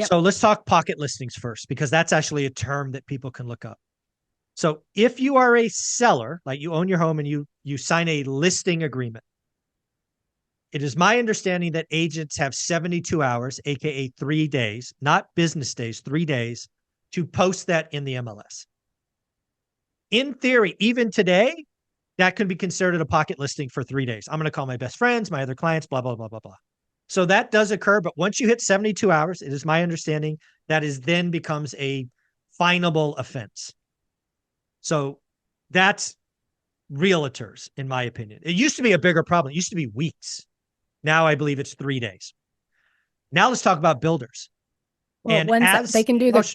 Yep. So let's talk pocket listings first, because that's actually a term that people can look up. So if you are a seller, like you own your home and you sign a listing agreement, it is my understanding that agents have 72 hours, aka 3 days, not business days, 3 days, to post that in the MLS. In theory, even today, that can be considered a pocket listing for 3 days. I'm going to call my best friends, my other clients, blah, blah, blah, blah, blah. So that does occur. But once you hit 72 hours, it is my understanding that is then becomes a finable offense. So that's realtors, in my opinion. It used to be a bigger problem. It used to be weeks. Now I believe it's 3 days. Now let's talk about builders. Well, And once they as, can do oh, the, yeah, go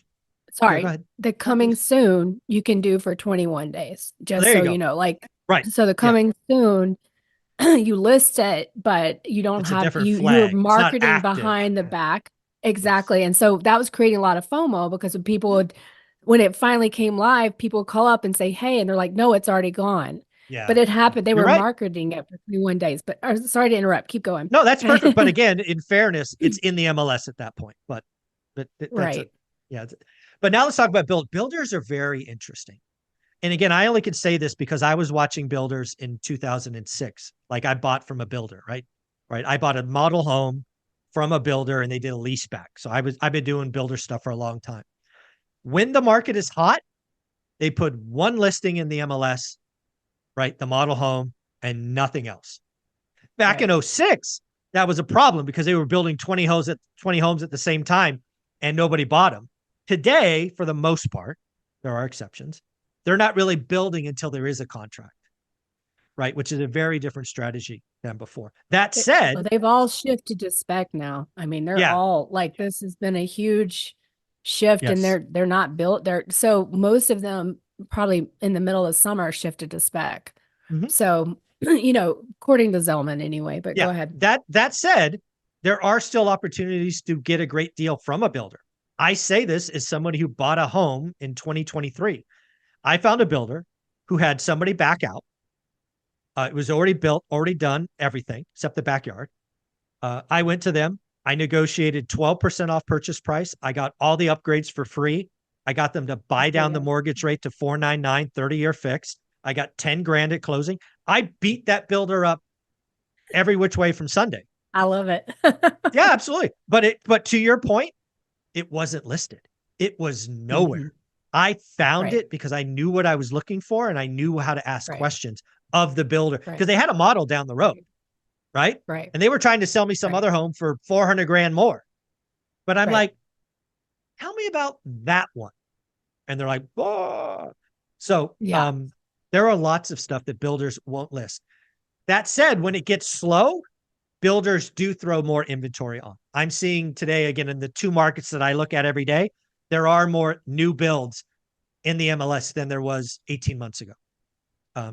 sorry, ahead. the No, coming please. soon you can do for 21 days, just There you so you go. know, like, Right. so the Yeah. coming soon, you list it, but you don't It's a have, different you're flag. It's not marketing active. behind the Yeah. back. Yes. Exactly. And so that was creating a lot of FOMO because when people would, when it finally came live, people would call up and say, hey, and they're like, no, it's already gone. Yeah. But it Yeah. happened. They You're were right. marketing it for 21 days. But sorry to interrupt. Keep going. No, that's perfect. But again, in fairness, it's in the MLS at that point. But that's it. Right. Yeah. But now let's talk about builders are very interesting. And again, I only could say this because I was watching builders in 2006. Like I bought from a builder, right? Right. I bought a model home from a builder and they did a lease back. So I've been doing builder stuff for a long time. When the market is hot, they put one listing in the MLS, right? The model home and nothing else. Back Right. in '06, that was a problem because they were building 20 homes at the same time and nobody bought them. Today, for the most part, there are exceptions. They're not really building until there is a contract, right? Which is a very different strategy than before. That Well, said, they've all shifted to spec now. I mean, they're yeah, all like this has been a huge shift and yes. they're not built they're so most of them probably in the middle of summer shifted to spec. Mhm. So, according to Zellman anyway, but go Yeah. ahead. That said, there are still opportunities to get a great deal from a builder. I say this as somebody who bought a home in 2023. I found a builder who had somebody back out. It was already built, already done, everything except the backyard. I went to them. I negotiated 12% off purchase price. I got all the upgrades for free. I got them to buy down the Brilliant. mortgage rate to 4.99, 30-year fixed. I got 10 grand at closing. I beat that builder up every which way from Sunday. I love it. Yeah, absolutely. But to your point, it wasn't listed. It was Hmm. nowhere. I found Right. it because I knew what I was looking for and I knew how to ask Right. questions of the builder because Right. they had a model down the road, right? Right. And they were trying to sell me some Right. other home for 400 grand more. But I'm Right. like, tell me about that one. And they're like, oh. So Yeah. there are lots of stuff that builders won't list. That said, when it gets slow, builders do throw more inventory on. I'm seeing today, again, in the two markets that I look at every day, there are more new builds in the MLS than there was 18 months ago.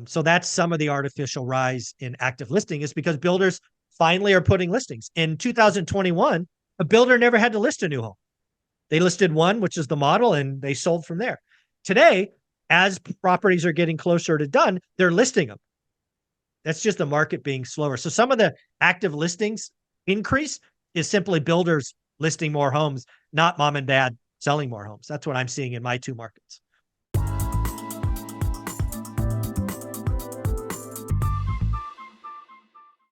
So that's some of the artificial rise in active listing is because builders finally are putting listings. In 2021, a builder never had to list a new home. They listed one, which is the model, and they sold from there. Today, as properties are getting closer to done, they're listing them. That's just the market being slower. So some of the active listings increase is simply builders listing more homes, not mom and dad selling more homes. That's what I'm seeing in my two markets.